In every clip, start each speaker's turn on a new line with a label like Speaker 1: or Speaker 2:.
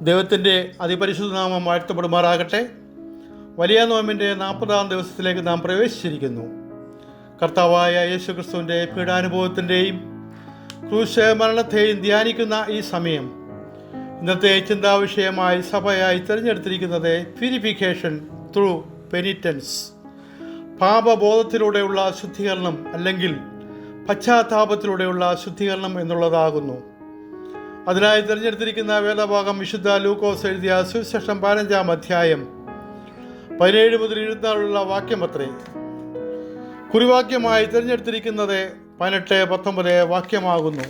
Speaker 1: ദൈവത്തിൻ്റെ അതിപരിശുദ്ധ നാമം വാഴ്ത്തപ്പെടുമാറാകട്ടെ. വലിയ നോമ്പിൻ്റെ 40-ാം ദിവസത്തിലേക്ക് നാം പ്രവേശിച്ചിരിക്കുന്നു. കർത്താവായ യേശുക്രിസ്തുവിൻ്റെ പീഡാനുഭവത്തിൻ്റെയും ക്രൂശ മരണത്തെയും ധ്യാനിക്കുന്ന ഈ സമയം ഇന്നത്തെ ചിന്താവിഷയമായി സഭയായി തിരഞ്ഞെടുത്തിരിക്കുന്നത് പ്യൂരിഫിക്കേഷൻ ത്രൂ പെനിറ്റൻസ്, പാപബോധത്തിലൂടെയുള്ള ശുദ്ധീകരണം അല്ലെങ്കിൽ പശ്ചാത്താപത്തിലൂടെയുള്ള ശുദ്ധീകരണം എന്നുള്ളതാകുന്നു. അതിനായി തിരഞ്ഞെടുത്തിരിക്കുന്ന വേദഭാഗം വിശുദ്ധ ലൂക്കോസ് എഴുതിയ സുവിശേഷം 15-ാം അധ്യായം 17 മുതൽ 24 വാക്യമത്രേ. കുറിവാക്യമായി തിരഞ്ഞെടുത്തിരിക്കുന്നത് 18-19 വാക്യമാകുന്നു.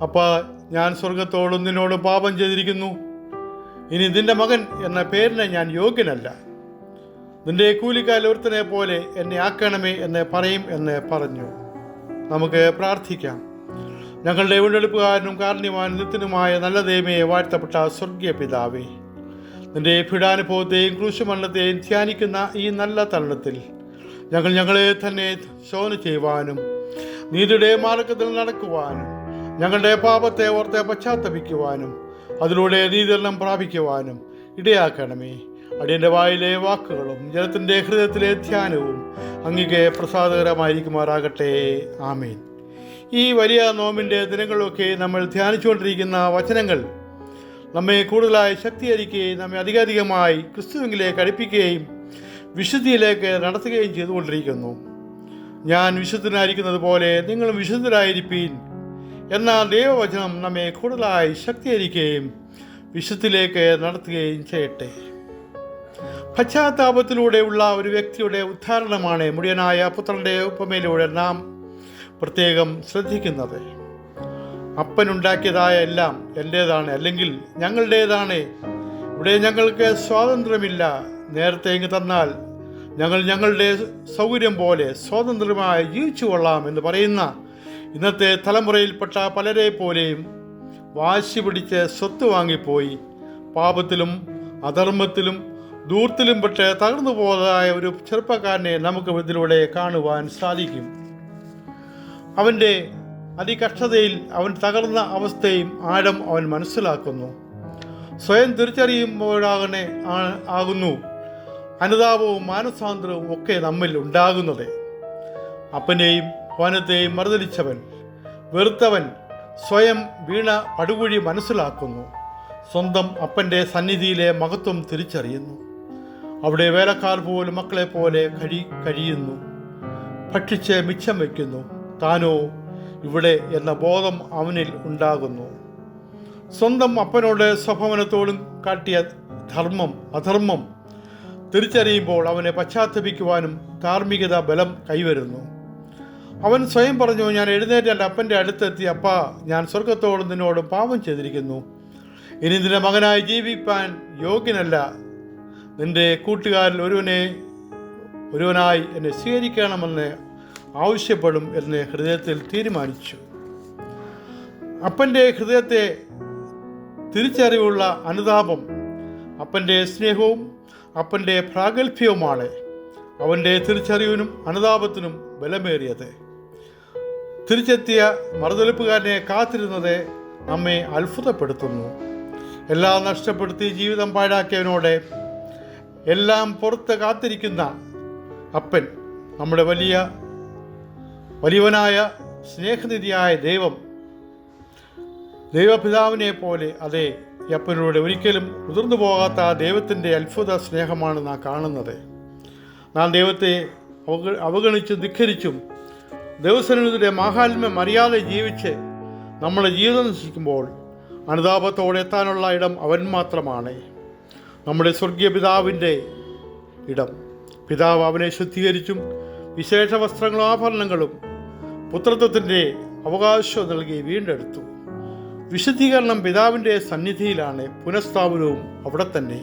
Speaker 1: അപ്പോൾ ഞാൻ സ്വർഗത്തോടും നിന്നോട് പാപം ചെയ്തിരിക്കുന്നു, ഇനി നിന്റെ മകൻ എന്ന പേരിന് ഞാൻ യോഗ്യനല്ല, നിന്റെ കൂലിക്കാൽ ഒരുത്തനെ പോലെ എന്നെ ആക്കണമേ എന്ന് പറയും എന്ന് പറഞ്ഞു. നമുക്ക് പ്രാർത്ഥിക്കാം. ഞങ്ങളുടെ വീണ്ടെടുപ്പുകാരനും കാരുണ്യവാനും നിത്യനുമായ നല്ല ദൈവമേ, വാഴ്ത്തപ്പെട്ട സ്വർഗീയ പിതാവേ, നിന്റെ പീഡാനുഭവത്തെയും ക്രൂശമരണത്തെയും ധ്യാനിക്കുന്ന ഈ നല്ല തരുണത്തിൽ ഞങ്ങളെ തന്നെ ശോധന ചെയ്യുവാനും നീതിയുടെ മാർഗത്തിൽ നടക്കുവാനും ഞങ്ങളുടെ പാപത്തെ ഓർത്ത് പശ്ചാത്തപിക്കുവാനും അതിലൂടെ നീതീകരണം പ്രാപിക്കുവാനും ഇടയാക്കണമേ. അടിയൻ്റെ വായിലെ വാക്കുകളും ജനത്തിൻ്റെ ഹൃദയത്തിലെ ധ്യാനവും അങ്ങേക്ക് പ്രസാദകരമായിരിക്കുമാറാകട്ടെ. ആമേൻ. ഈ വലിയ നോമ്പിൻ്റെ ദിനങ്ങളിലൊക്കെ നമ്മൾ ധ്യാനിച്ചുകൊണ്ടിരിക്കുന്ന വചനങ്ങൾ നമ്മെ കൂടുതലായി ശക്തീകരിക്കുകയും നമ്മെ അധികമായി ക്രിസ്തുവിലേക്ക് അടുപ്പിക്കുകയും വിശുദ്ധിയിലേക്ക് നടത്തുകയും ചെയ്തുകൊണ്ടിരിക്കുന്നു. ഞാൻ വിശുദ്ധനായിരിക്കുന്നത് പോലെ നിങ്ങളും വിശുദ്ധരായിരിപ്പീൻ എന്ന ദൈവവചനം നമ്മെ കൂടുതലായി ശക്തീകരിക്കുകയും വിശുദ്ധിയിലേക്ക് നടത്തുകയും ചെയ്യട്ടെ. പശ്ചാത്താപത്തിലൂടെയുള്ള ഒരു വ്യക്തിയുടെ ഉദ്ധാരണമാണ് മുടിയനായ പുത്രൻ്റെ ഉപമയിലൂടെ നാം പ്രത്യേകം ശ്രദ്ധിക്കുന്നത്. അപ്പനുണ്ടാക്കിയതായ എല്ലാം എൻ്റേതാണ്, അല്ലെങ്കിൽ ഞങ്ങളുടേതാണ്, ഇവിടെ ഞങ്ങൾക്ക് സ്വാതന്ത്ര്യമില്ല, നേരത്തെ ഇങ്ങ് തന്നാൽ ഞങ്ങൾ ഞങ്ങളുടെ സൗകര്യം പോലെ സ്വതന്ത്രമായി ജീവിച്ചു കൊള്ളാം എന്ന് പറയുന്ന ഇന്നത്തെ തലമുറയിൽപ്പെട്ട പലരെ പോലെയും വാശി പിടിച്ച് സ്വത്ത് വാങ്ങിപ്പോയി പാപത്തിലും അധർമ്മത്തിലും ദൂർത്തിലും പെട്ട് തകർന്നു പോയതായ ഒരു ചെറുപ്പക്കാരനെ നമുക്ക് ഇതിലൂടെ കാണുവാൻ സാധിക്കും. അവൻ്റെ അതികഷ്ടതയിൽ അവൻ തകർന്ന അവസ്ഥയും ആഴം അവൻ മനസ്സിലാക്കുന്നു. സ്വയം തിരിച്ചറിയുമ്പോഴാകുന്നു അനുതാപവും മാനസാന്തരവും ഒക്കെ നമ്മിൽ ഉണ്ടാകുന്നത്. അപ്പനെയും ഭവനത്തെയും മറുതലിച്ചവൻ, വെറുത്തവൻ സ്വയം വീണ പടുകുഴി മനസ്സിലാക്കുന്നു. സ്വന്തം അപ്പൻ്റെ സന്നിധിയിലെ മഹത്വം തിരിച്ചറിയുന്നു. അവിടെ വേലക്കാർ പോലും മക്കളെ പോലെ കഴിയുന്നു, ഭക്ഷിച്ച് മിച്ചം വയ്ക്കുന്നു. താനോ ഇവിടെ എന്ന ബോധം അവനിൽ ഉണ്ടാകുന്നു. സ്വന്തം അപ്പനോട് സ്വഭവനത്തോടും കാട്ടിയ അധർമ്മം തിരിച്ചറിയുമ്പോൾ അവനെ പശ്ചാത്തപിക്കുവാനും ധാർമ്മികത ബലം കൈവരുന്നു. അവൻ സ്വയം പറഞ്ഞു, ഞാൻ എഴുന്നേറ്റ് എൻ്റെ അപ്പൻ്റെ അടുത്തെത്തി, അപ്പാ, ഞാൻ സ്വർഗത്തോടും നിന്നോടും പാപം ചെയ്തിരിക്കുന്നു, ഇനി നിന്റെ മകനായി ജീവിപ്പാൻ യോഗ്യനല്ല, നിന്റെ കൂട്ടുകാരിൽ ഒരുവനായി എന്നെ സ്വീകരിക്കണമെന്ന് ആവശ്യപ്പെടും എന്ന് ഹൃദയത്തിൽ തീരുമാനിച്ചു. അപ്പൻ്റെ ഹൃദയത്തെ തിരിച്ചറിവുള്ള അനുതാപം അപ്പൻ്റെ സ്നേഹവും അപ്പൻ്റെ പ്രാഗൽഭ്യവുമാണ് അവൻ്റെ തിരിച്ചറിവിനും അനുതാപത്തിനും ബലമേറിയത്. തിരിച്ചെത്തിയ മറുതലിപ്പുകാരനെ കാത്തിരുന്നത് നമ്മെ അത്ഭുതപ്പെടുത്തുന്നു. എല്ലാം നഷ്ടപ്പെടുത്തി ജീവിതം പാഴാക്കിയവനോട് എല്ലാം പുറത്ത് കാത്തിരിക്കുന്ന അപ്പൻ, നമ്മുടെ വലിയവനായ സ്നേഹനിധിയായ ദൈവപിതാവിനെ പോലെ, അതേ, ഈ അപ്പനിലൂടെ ഒരിക്കലും ഉതിർന്നു പോകാത്ത ദൈവത്തിൻ്റെ അത്ഭുത സ്നേഹമാണ് നാം കാണുന്നത്. നാം ദൈവത്തെ അവഗണിച്ചും ധിക്കരിച്ചും ദൈവസന്നിധിയുടെ മാഹാത്മ്യം അറിയാതെ ജീവിച്ച് നമ്മുടെ ജീവിതം നശിക്കുമ്പോൾ അനുതാപത്തോടെ എത്താനുള്ള ഇടം അവൻ മാത്രമാണ്, നമ്മുടെ സ്വർഗീയ പിതാവിൻ്റെ ഇടം. പിതാവ് അവനെ ശുദ്ധീകരിച്ചും വിശേഷ വസ്ത്രങ്ങളും ആഭരണങ്ങളും പുത്രത്വത്തിൻ്റെ അവകാശവും നൽകി വീണ്ടെടുത്തു. വിശുദ്ധീകരണം പിതാവിൻ്റെ സന്നിധിയിലാണ്, പുനഃസ്ഥാപനവും അവിടെ തന്നെ,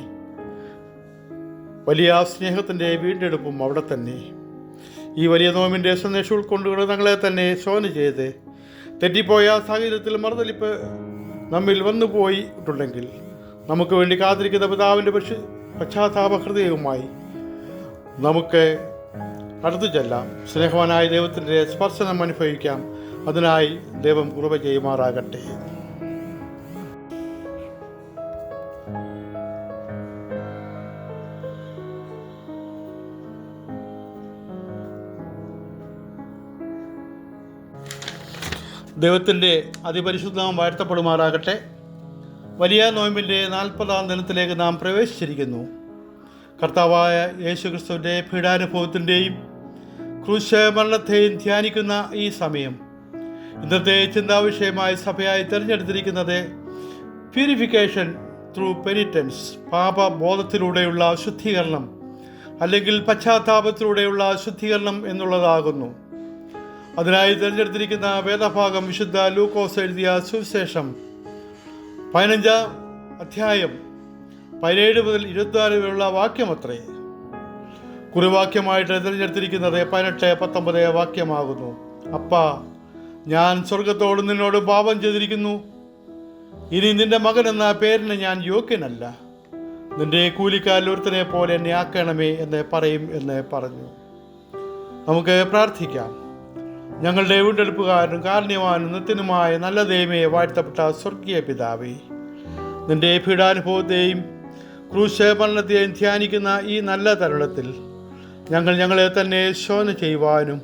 Speaker 1: വലിയ സ്നേഹത്തിൻ്റെ വീണ്ടെടുപ്പും അവിടെ തന്നെ. ഈ വലിയ നോമ്പിൻ്റെ സന്ദേശം ഉൾക്കൊണ്ടുകൊണ്ട് ഞങ്ങളെ തന്നെ ശോധന ചെയ്ത് തെറ്റിപ്പോയ സാഹചര്യത്തിൽ മറുതലിപ്പ് നമ്മിൽ വന്നു പോയിട്ടുണ്ടെങ്കിൽ നമുക്ക് വേണ്ടി കാത്തിരിക്കുന്ന പിതാവിൻ്റെ പശ്ചാത്താപ ഹൃദയവുമായി നമുക്ക് അടുത്തു ചെല്ലാം. സ്നേഹവാനായ ദൈവത്തിൻ്റെ സ്പർശനം അനുഭവിക്കാം. അതിനായി ദൈവം കൃപ ചെയ്യുമാറാകട്ടെ. ദൈവത്തിൻ്റെ അതിപരിശുദ്ധം വാഴ്ത്തപ്പെടുമാറാകട്ടെ. വലിയ നോയമ്പിൻ്റെ 40-ാം ദിനത്തിലേക്ക് നാം പ്രവേശിച്ചിരിക്കുന്നു. കർത്താവായ യേശുക്രിസ്തുവിൻ്റെ പീഡാനുഭവത്തിൻ്റെയും ക്രൂശ മരണത്തെയും ധ്യാനിക്കുന്ന ഈ സമയം ഇന്നത്തെ ചിന്താവിഷയമായി സഭയായി തിരഞ്ഞെടുത്തിരിക്കുന്നത് പ്യൂരിഫിക്കേഷൻ ത്രൂ പെനിറ്റൻസ്, പാപബോധത്തിലൂടെയുള്ള ശുദ്ധീകരണം അല്ലെങ്കിൽ പശ്ചാത്താപത്തിലൂടെയുള്ള ശുദ്ധീകരണം എന്നുള്ളതാകുന്നു. അതിനായി തിരഞ്ഞെടുത്തിരിക്കുന്ന വേദഭാഗം വിശുദ്ധ ലൂക്കോസ് എഴുതിയ സുവിശേഷം 15-ാം അധ്യായം 17 മുതൽ 24 വരെയുള്ള വാക്യമത്രേ. കുറിവാക്യമായിട്ട് തിരഞ്ഞെടുത്തിരിക്കുന്നത് 18-19 വാക്യമാകുന്നു. അപ്പാ, ഞാൻ സ്വർഗത്തോട് നിന്നോട് പാപം ചെയ്തിരിക്കുന്നു. ഇനി നിന്റെ മകൻ എന്ന പേരിന് ഞാൻ യോഗ്യനല്ല. നിന്റെ കൂലിക്കാരിൽ ഒരുത്തനെ പോലെ എന്നെ ആക്കണമേ എന്ന് പറയും എന്ന് പറഞ്ഞു. നമുക്ക് പ്രാർത്ഥിക്കാം. ഞങ്ങളുടെ വീണ്ടെടുപ്പുകാരനും കാരുണ്യവാനും നിത്യനുമായ നല്ല ദൈവമേ, വാഴ്ത്തപ്പെട്ട സ്വർഗീയ പിതാവേ, നിന്റെ പീഡാനുഭവത്തെയും ക്രൂശ മരണത്തെയും ധ്യാനിക്കുന്ന ഈ നല്ല തരുണത്തിൽ ഞങ്ങളെ തന്നെ ശോധന ചെയ്യുവാനും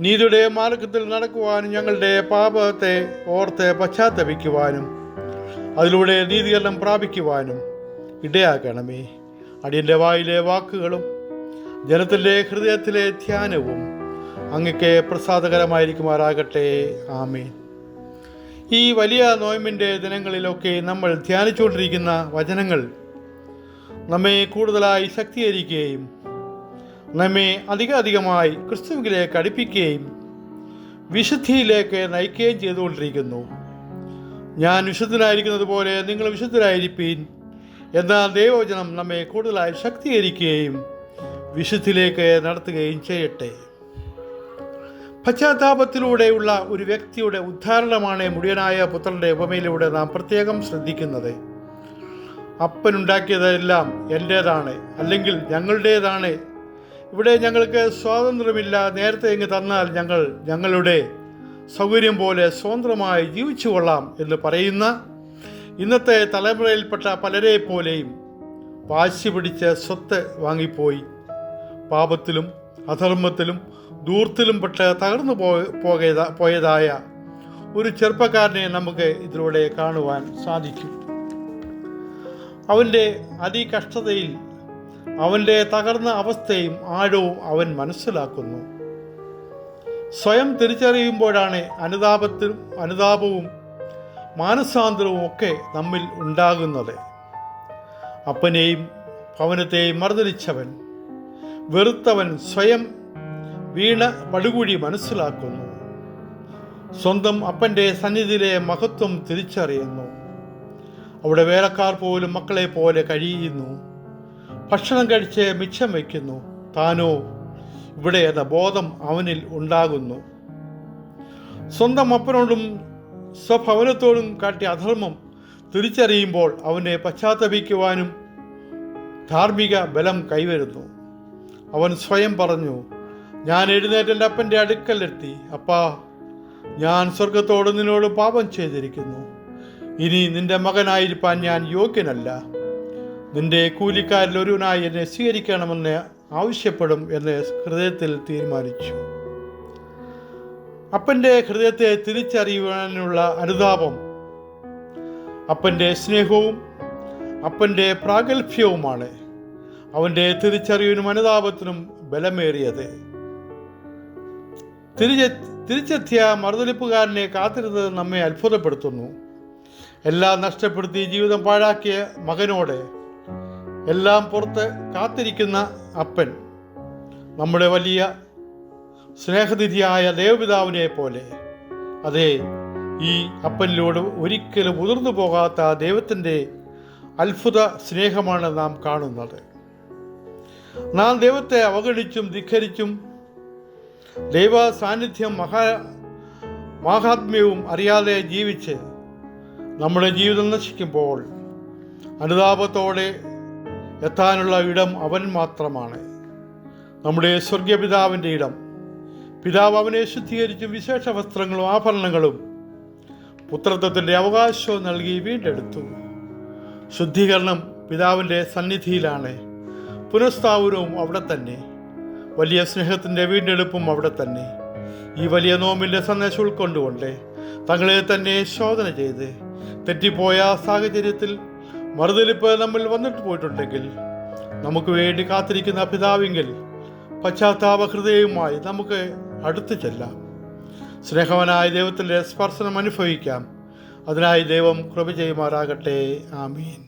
Speaker 1: നീതിയുടെ മാർഗത്തിൽ നടക്കുവാനും ഞങ്ങളുടെ പാപത്തെ ഓർത്ത് പശ്ചാത്തപിക്കുവാനും അതിലൂടെ നീതീകരണം പ്രാപിക്കുവാനും ഇടയാക്കണമേ. അടിയൻ്റെ വായിലെ വാക്കുകളും ജനത്തിൻ്റെ ഹൃദയത്തിലെ ധ്യാനവും അങ്ങക്ക് പ്രസാദകരമായിരിക്കുമാറാകട്ടെ. ആമേൻ. ഈ വലിയ നോയമ്പിൻ്റെ ദിനങ്ങളിലൊക്കെ നമ്മൾ ധ്യാനിച്ചുകൊണ്ടിരിക്കുന്ന വചനങ്ങൾ നമ്മെ കൂടുതലായി ശക്തീകരിക്കുകയും നമ്മെ അധികമായി ക്രിസ്തുവിലേക്ക് അടുപ്പിക്കുകയും വിശുദ്ധിയിലേക്ക് നയിക്കുകയും ചെയ്തുകൊണ്ടിരിക്കുന്നു. ഞാൻ വിശുദ്ധനായിരിക്കുന്നത് പോലെ നിങ്ങൾ വിശുദ്ധരായിരിപ്പീൻ എന്ന ദൈവവചനം നമ്മെ കൂടുതലായി ശക്തീകരിക്കുകയും വിശുദ്ധിയിലേക്ക് നടത്തുകയും ചെയ്യട്ടെ. പശ്ചാത്താപത്തിലൂടെയുള്ള ഒരു വ്യക്തിയുടെ ഉദ്ധാരണമാണ് മുടിയനായ പുത്രൻ്റെ ഉപമയിലൂടെ നാം പ്രത്യേകം ശ്രദ്ധിക്കുന്നത്. അപ്പനുണ്ടാക്കിയതെല്ലാം എൻ്റേതാണ്, അല്ലെങ്കിൽ ഞങ്ങളുടേതാണ്. ഇവിടെ ഞങ്ങൾക്ക് സ്വാതന്ത്ര്യമില്ല. നേരത്തെ ഇങ്ങ് തന്നാൽ ഞങ്ങളുടെ സൗകര്യം പോലെ സ്വതന്ത്രമായി ജീവിച്ചു കൊള്ളാം എന്ന് പറയുന്ന ഇന്നത്തെ തലമുറയിൽപ്പെട്ട പലരെ പോലെയും വാശി പിടിച്ച് സ്വത്ത് വാങ്ങിപ്പോയി പാപത്തിലും അധർമ്മത്തിലും ധൂർത്തിലും പെട്ട് തകർന്നു പോയതായ ഒരു ചെറുപ്പക്കാരനെ നമുക്ക് ഇതിലൂടെ കാണുവാൻ സാധിക്കും. അവൻ്റെ അതികഷ്ടതയിൽ അവൻ്റെ തകർന്ന അവസ്ഥയും ആഴവും അവൻ മനസ്സിലാക്കുന്നു. സ്വയം തിരിച്ചറിയുമ്പോഴാണ് അനുതാപവും മാനസാന്തരവും ഒക്കെ നമ്മിൽ ഉണ്ടാകുന്നത്. അപ്പനെയും ഭവനത്തെയും മറുതലിച്ചവൻ, വെറുത്തവൻ സ്വയം വീണ പടുകുഴി മനസ്സിലാക്കുന്നു. സ്വന്തം അപ്പൻ്റെ സന്നിധിയിലെ മഹത്വം തിരിച്ചറിയുന്നു. അവിടെ വേലക്കാർ പോലും മക്കളെ പോലെ കഴിയുന്നു. ഭക്ഷണം കഴിച്ച് മിച്ചം വയ്ക്കുന്നു. താനോ ഇവിടെ എന്ന ബോധം അവനിൽ ഉണ്ടാകുന്നു. സ്വന്തം അപ്പനോടും സ്വഭവനത്തോടും കാട്ടിയ അധർമ്മം തിരിച്ചറിയുമ്പോൾ അവനെ പശ്ചാത്തപിക്കുവാനും ധാർമ്മിക ബലം കൈവരുന്നു. അവൻ സ്വയം പറഞ്ഞു, ഞാൻ എഴുന്നേറ്റ് എൻ്റെ അപ്പൻ്റെ അടുക്കലെത്തി. അപ്പാ, ഞാൻ സ്വർഗത്തോട് നിന്നോട് പാപം ചെയ്തിരിക്കുന്നു. ഇനി നിന്റെ മകനായിരിക്കാൻ ഞാൻ യോഗ്യനല്ല. നിന്റെ കൂലിക്കാരിൽ ഒരുവനായി എന്നെ സ്വീകരിക്കണമെന്ന് ആവശ്യപ്പെടും എന്ന് ഹൃദയത്തിൽ തീരുമാനിച്ചു. അപ്പൻ്റെ ഹൃദയത്തെ തിരിച്ചറിയുവാനുള്ള അനുതാപം അപ്പൻ്റെ സ്നേഹവും അപ്പൻ്റെ പ്രാഗൽഭ്യവുമാണ് അവൻ്റെ തിരിച്ചറിവിനും അനുതാപത്തിനും ബലമേറിയത്. തിരിച്ചെത്തിയ മറുതലിപ്പുകാരനെ കാത്തിരുന്നത് നമ്മെ അത്ഭുതപ്പെടുത്തുന്നു. എല്ലാം നഷ്ടപ്പെടുത്തി ജീവിതം പാഴാക്കിയ മകനോട് എല്ലാം പുറത്ത് കാത്തിരിക്കുന്ന അപ്പൻ, നമ്മുടെ വലിയ സ്നേഹനിധിയായ ദേവപിതാവിനെ പോലെ, അതെ, ഈ അപ്പനിലൂടെ ഒരിക്കലും ഉതിർന്നു പോകാത്ത ദൈവത്തിൻ്റെ അത്ഭുത സ്നേഹമാണ് നാം കാണുന്നത്. നാം ദൈവത്തെ അവഗണിച്ചും ധിക്കരിച്ചും ദൈവ സാന്നിധ്യം മാഹാത്മ്യവും അറിയാതെ ജീവിച്ച് നമ്മുടെ ജീവിതം നശിക്കുമ്പോൾ അനുതാപത്തോടെ എത്താനുള്ള ഇടം അവൻ മാത്രമാണ്, നമ്മുടെ സ്വർഗീയ പിതാവിൻ്റെ ഇടം. പിതാവ് അവനെ ശുദ്ധീകരിച്ചും വിശേഷ വസ്ത്രങ്ങളും ആഭരണങ്ങളും പുത്രത്വത്തിൻ്റെ അവകാശവും നൽകി വീണ്ടെടുത്തു. ശുദ്ധീകരണം പിതാവിൻ്റെ സന്നിധിയിലാണ്. പുനഃസ്ഥാപനവും അവിടെ തന്നെ. വലിയ സ്നേഹത്തിൻ്റെ വീണ്ടെടുപ്പും അവിടെ തന്നെ. ഈ വലിയ നോമ്പിൻ്റെ സന്ദേശം ഉൾക്കൊണ്ടുകൊണ്ട് തങ്ങളെ തന്നെ ശോധന ചെയ്ത് തെറ്റിപ്പോയ സാഹചര്യത്തിൽ മറുതലിപ്പ് നമ്മിൽ വന്നിട്ട് പോയിട്ടുണ്ടെങ്കിൽ നമുക്ക് വേണ്ടി കാത്തിരിക്കുന്ന പിതാവിങ്കിൽ പശ്ചാത്താപ ഹൃദയവുമായി നമുക്ക് അടുത്തു ചെല്ലാം. സ്നേഹവനായ ദൈവത്തിൻ്റെ സ്പർശനം അനുഭവിക്കാം. അതിനായി ദൈവം കൃപ ചെയ്യുമാറാകട്ടെ. ആമീൻ.